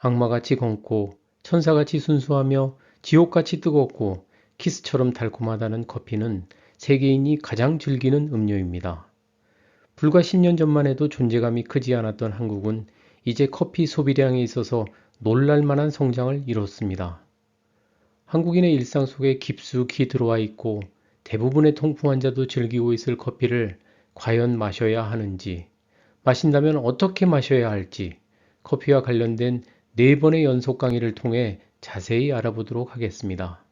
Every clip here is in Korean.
악마같이 검고 천사같이 순수하며 지옥같이 뜨겁고 키스처럼 달콤하다는 커피는 세계인이 가장 즐기는 음료입니다. 불과 10년 전만 해도 존재감이 크지 않았던 한국은 이제 커피 소비량에 있어서 놀랄 만한 성장을 이뤘습니다. 한국인의 일상 속에 깊숙이 들어와 있고 대부분의 통풍 환자도 즐기고 있을 커피를 과연 마셔야 하는지, 마신다면 어떻게 마셔야 할지 커피와 관련된 4번의 연속 강의를 통해 자세히 알아보도록 하겠습니다.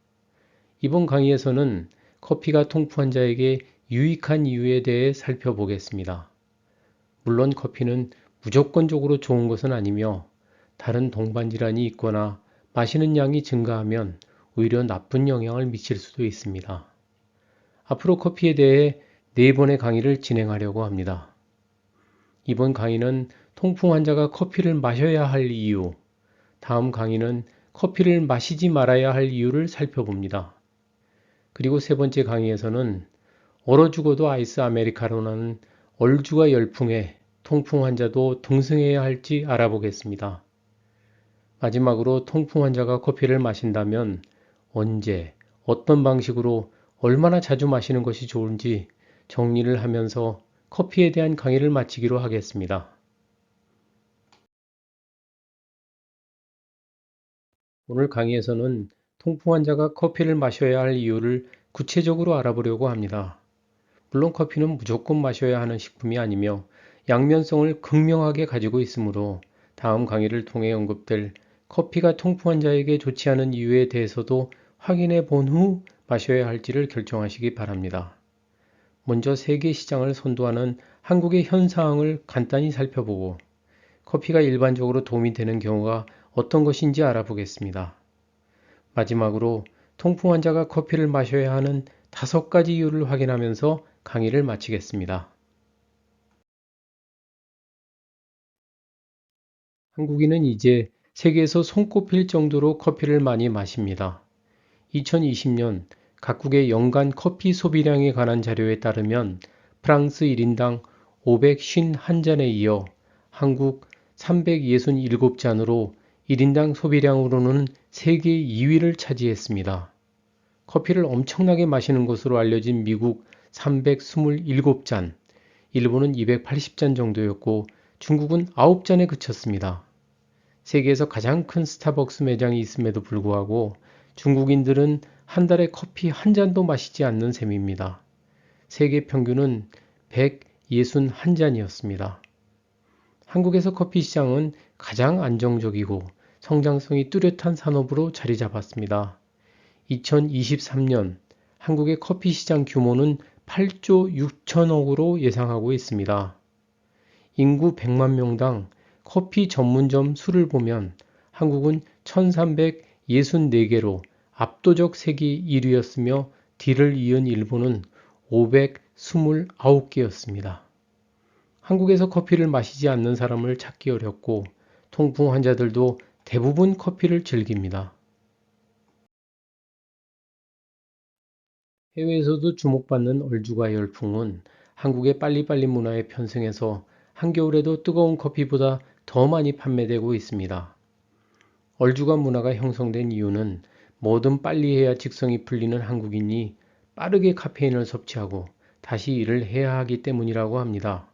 이번 강의에서는 커피가 통풍 환자에게 유익한 이유에 대해 살펴보겠습니다. 물론 커피는 무조건적으로 좋은 것은 아니며 다른 동반 질환이 있거나 마시는 양이 증가하면 오히려 나쁜 영향을 미칠 수도 있습니다. 앞으로 커피에 대해 4번의 강의를 진행하려고 합니다. 이번 강의는 통풍 환자가 커피를 마셔야 할 이유, 다음 강의는 커피를 마시지 말아야 할 이유를 살펴봅니다. 그리고 3번째 강의에서는 얼어 죽어도 아이스 아메리카노라는 얼죽아 열풍에 통풍 환자도 동승해야 할지 알아보겠습니다. 마지막으로 통풍 환자가 커피를 마신다면 언제, 어떤 방식으로 얼마나 자주 마시는 것이 좋은지 정리를 하면서 커피에 대한 강의를 마치기로 하겠습니다. 오늘 강의에서는 통풍 환자가 커피를 마셔야 할 이유를 구체적으로 알아보려고 합니다. 물론 커피는 무조건 마셔야 하는 식품이 아니며 양면성을 극명하게 가지고 있으므로 다음 강의를 통해 언급될 커피가 통풍 환자에게 좋지 않은 이유에 대해서도 확인해 본 후 마셔야 할지를 결정하시기 바랍니다. 먼저 세계 시장을 선도하는 한국의 현 상황을 간단히 살펴보고 커피가 일반적으로 도움이 되는 경우가 어떤 것인지 알아보겠습니다. 마지막으로 통풍 환자가 커피를 마셔야 하는 5가지 이유를 확인하면서 강의를 마치겠습니다. 한국인은 이제 세계에서 손꼽힐 정도로 커피를 많이 마십니다. 2020년 각국의 연간 커피 소비량에 관한 자료에 따르면 프랑스 1인당 551잔에 이어 한국 367잔으로 1인당 소비량으로는 세계 2위를 차지했습니다. 커피를 엄청나게 마시는 것으로 알려진 미국 327잔, 일본은 280잔 정도였고 중국은 9잔에 그쳤습니다. 세계에서 가장 큰 스타벅스 매장이 있음에도 불구하고 중국인들은 한 달에 커피 한 잔도 마시지 않는 셈입니다. 세계 평균은 161잔이었습니다. 한국에서 커피 시장은 가장 안정적이고 성장성이 뚜렷한 산업으로 자리 잡았습니다. 2023년 한국의 커피 시장 규모는 8조 6천억으로 예상하고 있습니다. 인구 100만 명당 커피 전문점 수를 보면 한국은 1364개로 압도적 세계 1위였으며 뒤를 이은 일본은 529개였습니다. 한국에서 커피를 마시지 않는 사람을 찾기 어렵고 통풍 환자들도 대부분 커피를 즐깁니다. 해외에서도 주목받는 얼죽아 열풍은 한국의 빨리빨리 문화에 편승해서 한겨울에도 뜨거운 커피보다 더 많이 판매되고 있습니다. 얼죽아 문화가 형성된 이유는 뭐든 빨리 해야 직성이 풀리는 한국인이 빠르게 카페인을 섭취하고 다시 일을 해야 하기 때문이라고 합니다.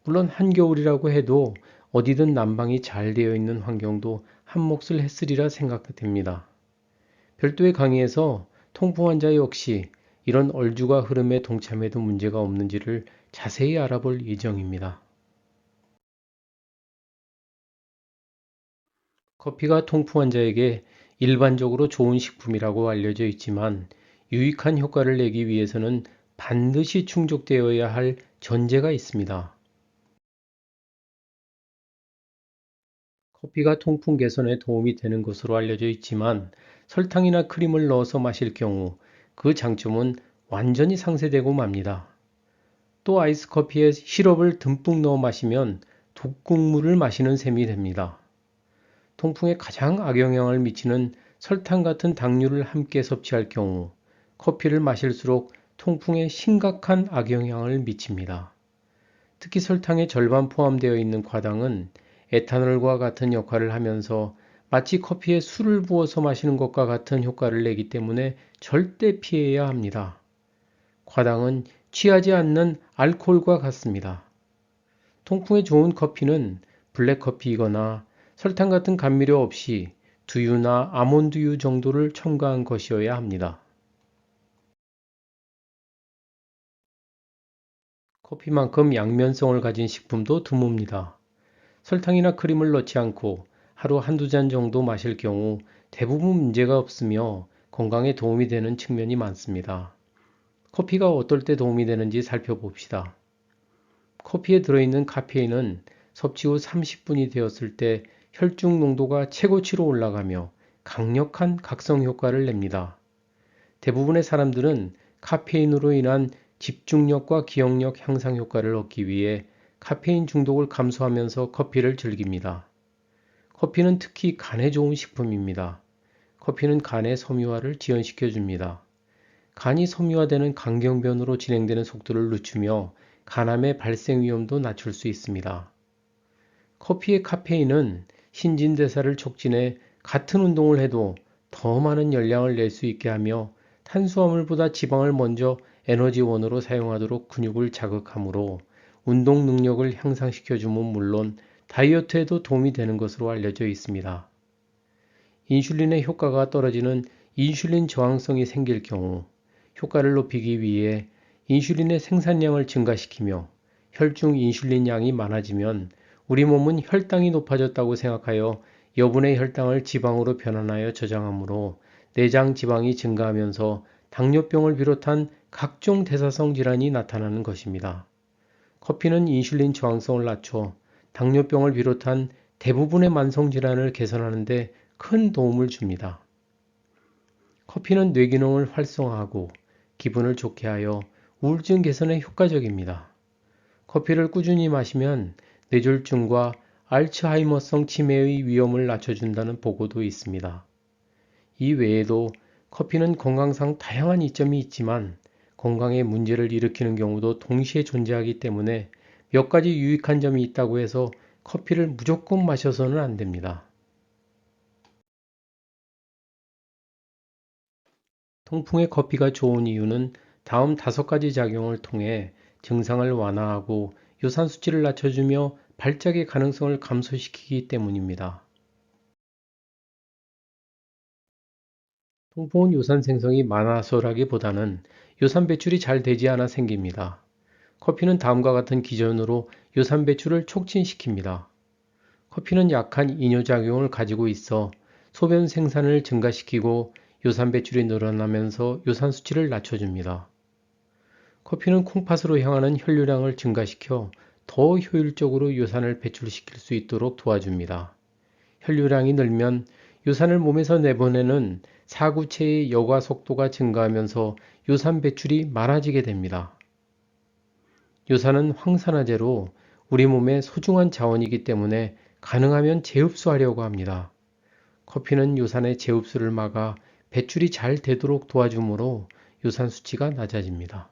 물론 한겨울이라고 해도 어디든 난방이 잘 되어 있는 환경도 한 몫을 했으리라 생각됩니다. 별도의 강의에서 통풍 환자 역시 이런 얼죽아 흐름에 동참해도 문제가 없는지를 자세히 알아볼 예정입니다. 커피가 통풍 환자에게 일반적으로 좋은 식품이라고 알려져 있지만 유익한 효과를 내기 위해서는 반드시 충족되어야 할 전제가 있습니다. 커피가 통풍 개선에 도움이 되는 것으로 알려져 있지만 설탕이나 크림을 넣어서 마실 경우 그 장점은 완전히 상쇄되고 맙니다. 또 아이스 커피에 시럽을 듬뿍 넣어 마시면 독국물을 마시는 셈이 됩니다. 통풍에 가장 악영향을 미치는 설탕 같은 당류를 함께 섭취할 경우 커피를 마실수록 통풍에 심각한 악영향을 미칩니다. 특히 설탕의 절반 포함되어 있는 과당은 에탄올과 같은 역할을 하면서 마치 커피에 술을 부어서 마시는 것과 같은 효과를 내기 때문에 절대 피해야 합니다. 과당은 취하지 않는 알코올과 같습니다. 통풍에 좋은 커피는 블랙커피이거나 설탕 같은 감미료 없이 두유나 아몬드유 정도를 첨가한 것이어야 합니다. 커피만큼 양면성을 가진 식품도 드뭅니다. 설탕이나 크림을 넣지 않고 하루 한두 잔 정도 마실 경우 대부분 문제가 없으며 건강에 도움이 되는 측면이 많습니다. 커피가 어떨 때 도움이 되는지 살펴봅시다. 커피에 들어있는 카페인은 섭취 후 30분이 되었을 때 혈중 농도가 최고치로 올라가며 강력한 각성 효과를 냅니다. 대부분의 사람들은 카페인으로 인한 집중력과 기억력 향상 효과를 얻기 위해 카페인 중독을 감수하면서 커피를 즐깁니다. 커피는 특히 간에 좋은 식품입니다. 커피는 간의 섬유화를 지연시켜 줍니다. 간이 섬유화되는 간경변으로 진행되는 속도를 늦추며 간암의 발생 위험도 낮출 수 있습니다. 커피의 카페인은 신진대사를 촉진해 같은 운동을 해도 더 많은 열량을 낼 수 있게 하며 탄수화물보다 지방을 먼저 에너지원으로 사용하도록 근육을 자극하므로 운동 능력을 향상시켜 주면 물론 다이어트에도 도움이 되는 것으로 알려져 있습니다. 인슐린의 효과가 떨어지는 인슐린 저항성이 생길 경우 효과를 높이기 위해 인슐린의 생산량을 증가시키며 혈중 인슐린 양이 많아지면 우리 몸은 혈당이 높아졌다고 생각하여 여분의 혈당을 지방으로 변환하여 저장하므로 내장 지방이 증가하면서 당뇨병을 비롯한 각종 대사성 질환이 나타나는 것입니다. 커피는 인슐린 저항성을 낮춰 당뇨병을 비롯한 대부분의 만성 질환을 개선하는 데 큰 도움을 줍니다. 커피는 뇌기능을 활성화하고 기분을 좋게 하여 우울증 개선에 효과적입니다. 커피를 꾸준히 마시면 뇌졸중과 알츠하이머성 치매의 위험을 낮춰준다는 보고도 있습니다. 이 외에도 커피는 건강상 다양한 이점이 있지만 건강에 문제를 일으키는 경우도 동시에 존재하기 때문에 몇 가지 유익한 점이 있다고 해서 커피를 무조건 마셔서는 안 됩니다. 통풍에 커피가 좋은 이유는 다음 5가지 작용을 통해 증상을 완화하고 요산 수치를 낮춰주며 발작의 가능성을 감소시키기 때문입니다. 통풍은 요산 생성이 많아서라기보다는 요산 배출이 잘 되지 않아 생깁니다. 커피는 다음과 같은 기전으로 요산 배출을 촉진시킵니다. 커피는 약한 이뇨작용을 가지고 있어 소변 생산을 증가시키고 요산 배출이 늘어나면서 요산 수치를 낮춰줍니다. 커피는 콩팥으로 향하는 혈류량을 증가시켜 더 효율적으로 요산을 배출시킬 수 있도록 도와줍니다. 혈류량이 늘면 요산을 몸에서 내보내는 사구체의 여과 속도가 증가하면서 요산 배출이 많아지게 됩니다. 요산은 황산화제로 우리 몸의 소중한 자원이기 때문에 가능하면 재흡수하려고 합니다. 커피는 요산의 재흡수를 막아 배출이 잘 되도록 도와주므로 요산 수치가 낮아집니다.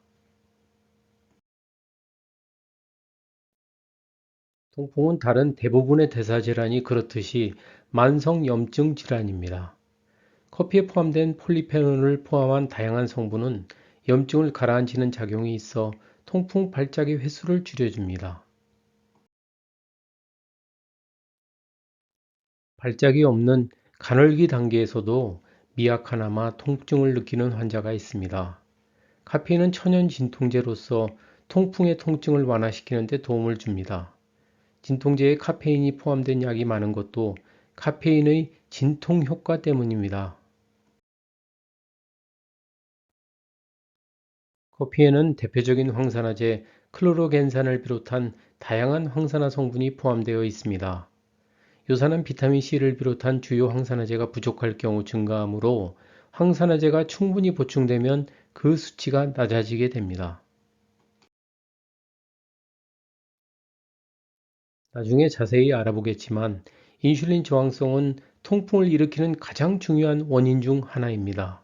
통풍은 다른 대부분의 대사질환이 그렇듯이 만성염증 질환입니다. 커피에 포함된 폴리페놀을 포함한 다양한 성분은 염증을 가라앉히는 작용이 있어 통풍 발작의 횟수를 줄여줍니다. 발작이 없는 가늘기 단계에서도 미약하나마 통증을 느끼는 환자가 있습니다. 카페인은 천연 진통제로서 통풍의 통증을 완화시키는 데 도움을 줍니다. 진통제에 카페인이 포함된 약이 많은 것도 카페인의 진통 효과 때문입니다. 커피에는 대표적인 황산화제 클로로겐산을 비롯한 다양한 황산화 성분이 포함되어 있습니다. 요산은 비타민 C를 비롯한 주요 황산화제가 부족할 경우 증가하므로 황산화제가 충분히 보충되면 그 수치가 낮아지게 됩니다. 나중에 자세히 알아보겠지만 인슐린 저항성은 통풍을 일으키는 가장 중요한 원인 중 하나입니다.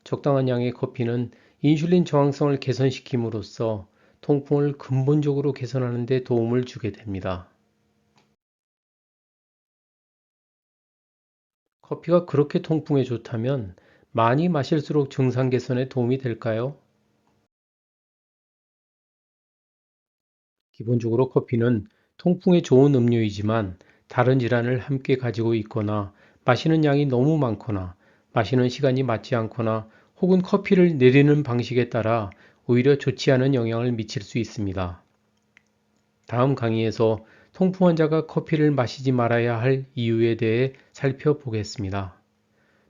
적당한 양의 커피는 인슐린 저항성을 개선시킴으로써 통풍을 근본적으로 개선하는 데 도움을 주게 됩니다. 커피가 그렇게 통풍에 좋다면 많이 마실수록 증상 개선에 도움이 될까요? 기본적으로 커피는 통풍에 좋은 음료이지만 다른 질환을 함께 가지고 있거나 마시는 양이 너무 많거나 마시는 시간이 맞지 않거나 혹은 커피를 내리는 방식에 따라 오히려 좋지 않은 영향을 미칠 수 있습니다. 다음 강의에서 통풍 환자가 커피를 마시지 말아야 할 이유에 대해 살펴보겠습니다.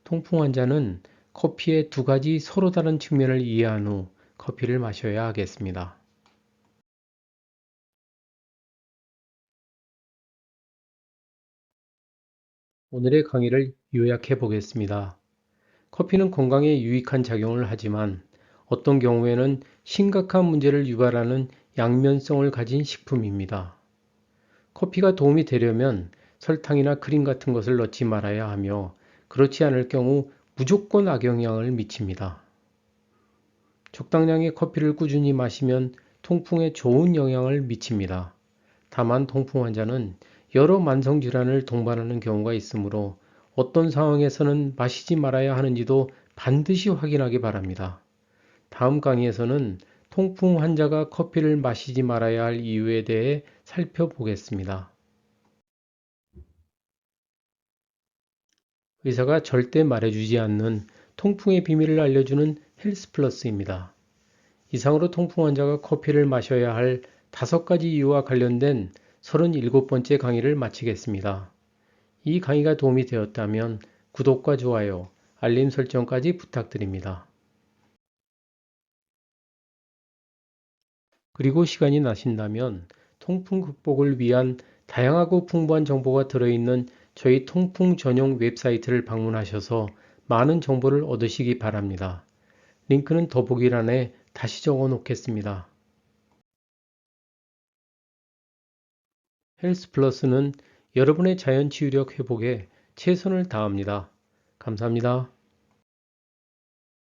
통풍 환자는 커피의 두 가지 서로 다른 측면을 이해한 후 커피를 마셔야 하겠습니다. 오늘의 강의를 요약해 보겠습니다. 커피는 건강에 유익한 작용을 하지만 어떤 경우에는 심각한 문제를 유발하는 양면성을 가진 식품입니다. 커피가 도움이 되려면 설탕이나 크림 같은 것을 넣지 말아야 하며 그렇지 않을 경우 무조건 악영향을 미칩니다. 적당량의 커피를 꾸준히 마시면 통풍에 좋은 영향을 미칩니다. 다만 통풍 환자는 여러 만성 질환을 동반하는 경우가 있으므로 어떤 상황에서는 마시지 말아야 하는지도 반드시 확인하기 바랍니다. 다음 강의에서는 통풍 환자가 커피를 마시지 말아야 할 이유에 대해 살펴보겠습니다. 의사가 절대 말해주지 않는 통풍의 비밀을 알려주는 헬스플러스입니다. 이상으로 통풍 환자가 커피를 마셔야 할 5가지 이유와 관련된 37번째 강의를 마치겠습니다. 이 강의가 도움이 되었다면 구독과 좋아요, 알림 설정까지 부탁드립니다. 그리고 시간이 나신다면 통풍 극복을 위한 다양하고 풍부한 정보가 들어있는 저희 통풍 전용 웹사이트를 방문하셔서 많은 정보를 얻으시기 바랍니다. 링크는 더보기란에 다시 적어 놓겠습니다. 헬스 플러스는 여러분의 자연 치유력 회복에 최선을 다합니다. 감사합니다.